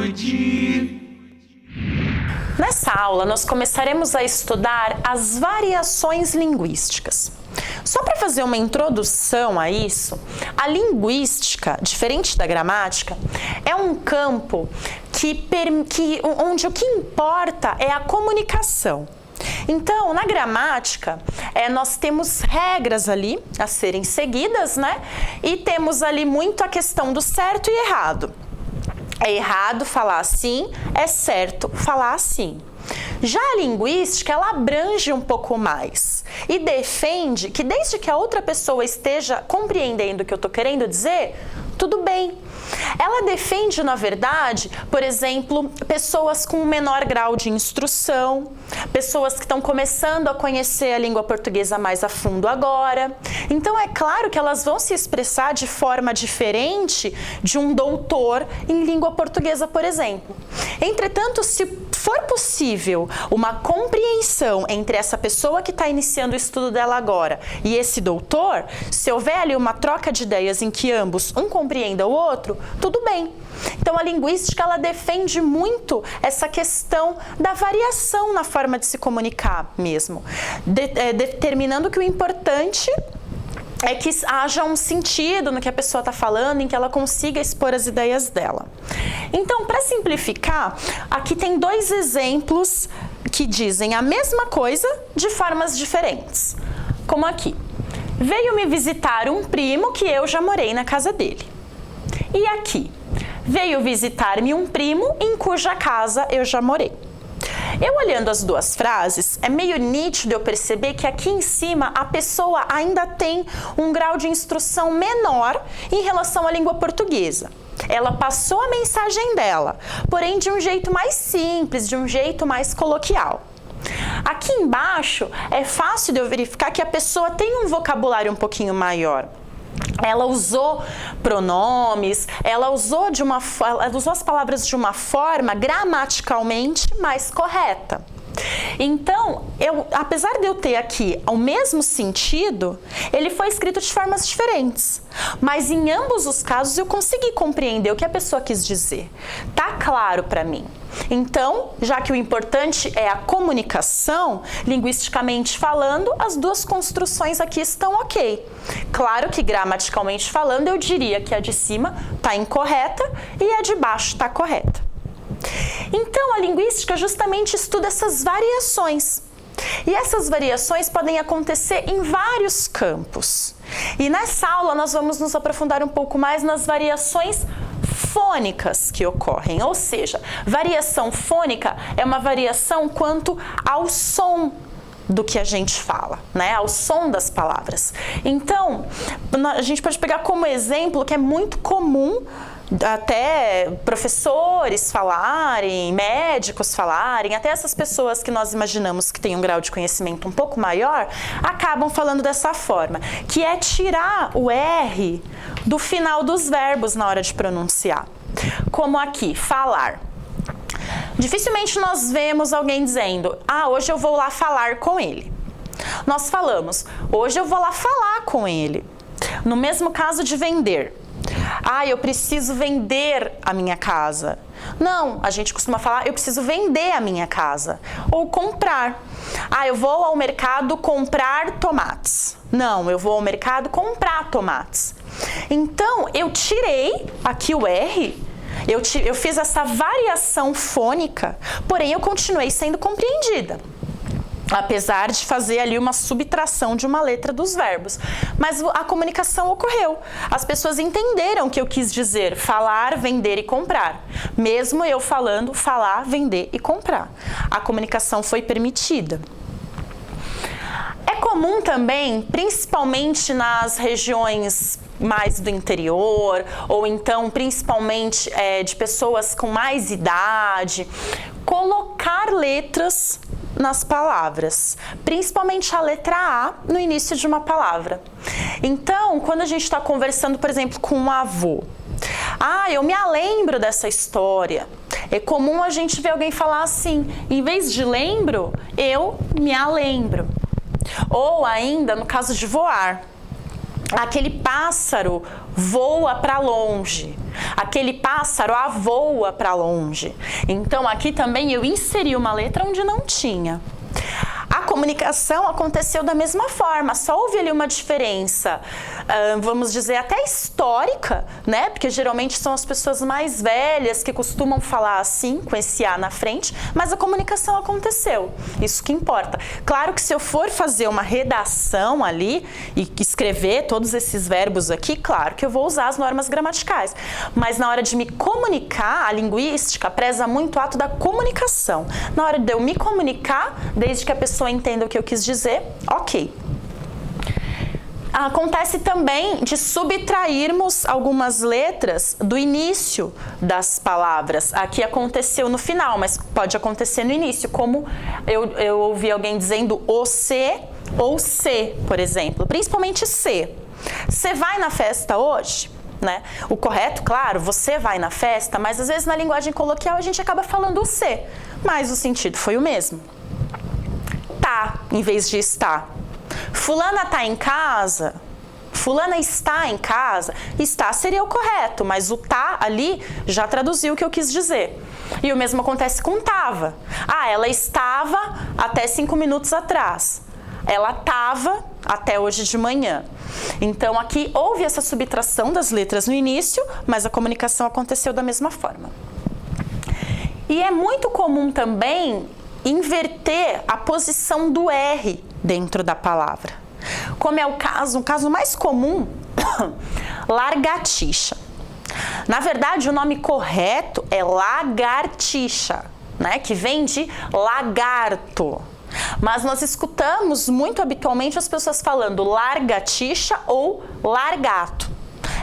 Saúde! Nessa aula, nós começaremos a estudar as variações linguísticas. Só para fazer uma introdução a isso, a linguística, diferente da gramática, é um campo onde o que importa é a comunicação. Então, na gramática, nós temos regras ali a serem seguidas, né? E temos ali muito a questão do certo e errado. É errado falar assim, é certo falar assim. Já a linguística, ela abrange um pouco mais e defende que desde que a outra pessoa esteja compreendendo o que eu estou querendo dizer, tudo bem. Ela defende, na verdade, por exemplo, pessoas com menor grau de instrução, pessoas que estão começando a conhecer a língua portuguesa mais a fundo agora. Então, é claro que elas vão se expressar de forma diferente de um doutor em língua portuguesa, por exemplo. Entretanto, se for possível uma compreensão entre essa pessoa que está iniciando o estudo dela agora e esse doutor, se houver ali uma troca de ideias em que ambos, um compreenda o outro, tudo bem. Então, a linguística, ela defende muito essa questão da variação na forma de se comunicar mesmo, determinando que o importante é que haja um sentido no que a pessoa está falando, em que ela consiga expor as ideias dela. Então, para simplificar, aqui tem dois exemplos que dizem a mesma coisa de formas diferentes. Como aqui. Veio me visitar um primo que eu já morei na casa dele. E aqui. Veio visitar-me um primo em cuja casa eu já morei. Eu olhando as duas frases, é meio nítido eu perceber que aqui em cima a pessoa ainda tem um grau de instrução menor em relação à língua portuguesa. Ela passou a mensagem dela, porém de um jeito mais simples, de um jeito mais coloquial. Aqui embaixo é fácil de eu verificar que a pessoa tem um vocabulário um pouquinho maior. Ela usou pronomes, ela usou as palavras de uma forma gramaticalmente mais correta. Então, apesar de eu ter aqui o mesmo sentido, ele foi escrito de formas diferentes. Mas em ambos os casos eu consegui compreender o que a pessoa quis dizer. Tá claro para mim. Então, já que o importante é a comunicação, linguisticamente falando, as duas construções aqui estão ok. Claro que gramaticalmente falando, eu diria que a de cima está incorreta e a de baixo está correta. Então, a linguística justamente estuda essas variações. E essas variações podem acontecer em vários campos. E nessa aula nós vamos nos aprofundar um pouco mais nas variações fônicas que ocorrem. Ou seja, variação fônica é uma variação quanto ao som do que a gente fala, né? Ao som das palavras. Então, a gente pode pegar como exemplo que é muito comum até professores falarem, médicos falarem, até essas pessoas que nós imaginamos que têm um grau de conhecimento um pouco maior, acabam falando dessa forma, que é tirar o R do final dos verbos na hora de pronunciar. Como aqui, falar. Dificilmente nós vemos alguém dizendo, hoje eu vou lá falar com ele. Nós falamos, hoje eu vou lá falar com ele. No mesmo caso de vender. Eu preciso vender a minha casa. Não, a gente costuma falar, eu preciso vender a minha casa. Ou comprar. Eu vou ao mercado comprar tomates. Não, eu vou ao mercado comprar tomates. Então, eu tirei aqui o R, eu fiz essa variação fônica, porém eu continuei sendo compreendida. Apesar de fazer ali uma subtração de uma letra dos verbos. Mas a comunicação ocorreu. As pessoas entenderam o que eu quis dizer, falar, vender e comprar. Mesmo eu falando, falar, vender e comprar. A comunicação foi permitida. É comum também, principalmente nas regiões mais do interior, ou então principalmente de pessoas com mais idade, colocar letras nas palavras, principalmente a letra A no início de uma palavra. Então, quando a gente está conversando, por exemplo, com um avô, eu me lembro dessa história. É comum a gente ver alguém falar assim, em vez de lembro, eu me lembro. Ou ainda, no caso de voar, aquele pássaro voa para longe. Aquele pássaro voa para longe. Então aqui também eu inseri uma letra onde não tinha. A comunicação aconteceu da mesma forma, só houve ali uma diferença, vamos dizer, até histórica, né? Porque geralmente são as pessoas mais velhas que costumam falar assim, com esse A na frente, mas a comunicação aconteceu, isso que importa. Claro que se eu for fazer uma redação ali e escrever todos esses verbos aqui, claro que eu vou usar as normas gramaticais, mas na hora de me comunicar, a linguística preza muito o ato da comunicação. Na hora de eu me comunicar, desde que a pessoa entenda o que eu quis dizer, ok. Acontece também de subtrairmos algumas letras do início das palavras. Aqui aconteceu no final, mas pode acontecer no início, como eu ouvi alguém dizendo o C ou C, por exemplo, principalmente C. Você vai na festa hoje? Né? O correto, claro, você vai na festa, mas às vezes na linguagem coloquial a gente acaba falando o C, mas o sentido foi o mesmo. Tá, em vez de está. Fulana tá em casa, fulana está em casa, está seria o correto, mas o tá ali já traduziu o que eu quis dizer. E o mesmo acontece com tava. Ela estava até 5 minutos atrás. Ela tava até hoje de manhã. Então aqui houve essa subtração das letras no início, mas a comunicação aconteceu da mesma forma. E é muito comum também inverter a posição do R dentro da palavra. Como é o caso, um caso mais comum, lagartixa. Na verdade, o nome correto é lagartixa, né? Que vem de lagarto. Mas nós escutamos muito habitualmente as pessoas falando largatixa ou largato.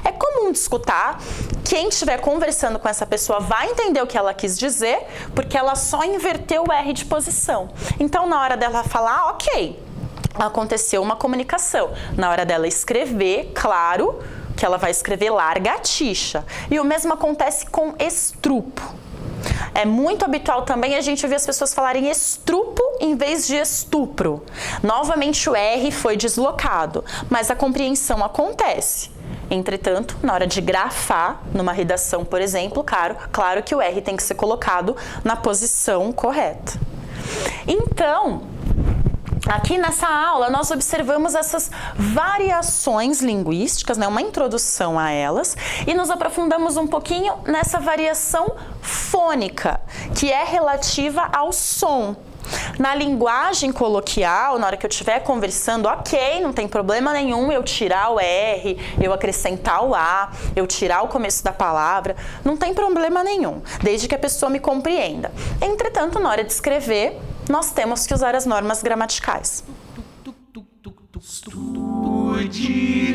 É comum de escutar. Quem estiver conversando com essa pessoa vai entender o que ela quis dizer, porque ela só inverteu o R de posição. Então, na hora dela falar, ok, aconteceu uma comunicação. Na hora dela escrever, claro que ela vai escrever largatixa. E o mesmo acontece com estrupo. É muito habitual também a gente ouvir as pessoas falarem estrupo em vez de estupro. Novamente o R foi deslocado, mas a compreensão acontece. Entretanto, na hora de grafar, numa redação, por exemplo, claro que o R tem que ser colocado na posição correta. Então, aqui nessa aula, nós observamos essas variações linguísticas, né, uma introdução a elas, e nos aprofundamos um pouquinho nessa variação fônica, que é relativa ao som. Na linguagem coloquial, na hora que eu estiver conversando, ok, não tem problema nenhum eu tirar o R, eu acrescentar o A, eu tirar o começo da palavra, não tem problema nenhum, desde que a pessoa me compreenda. Entretanto, na hora de escrever, nós temos que usar as normas gramaticais. Estude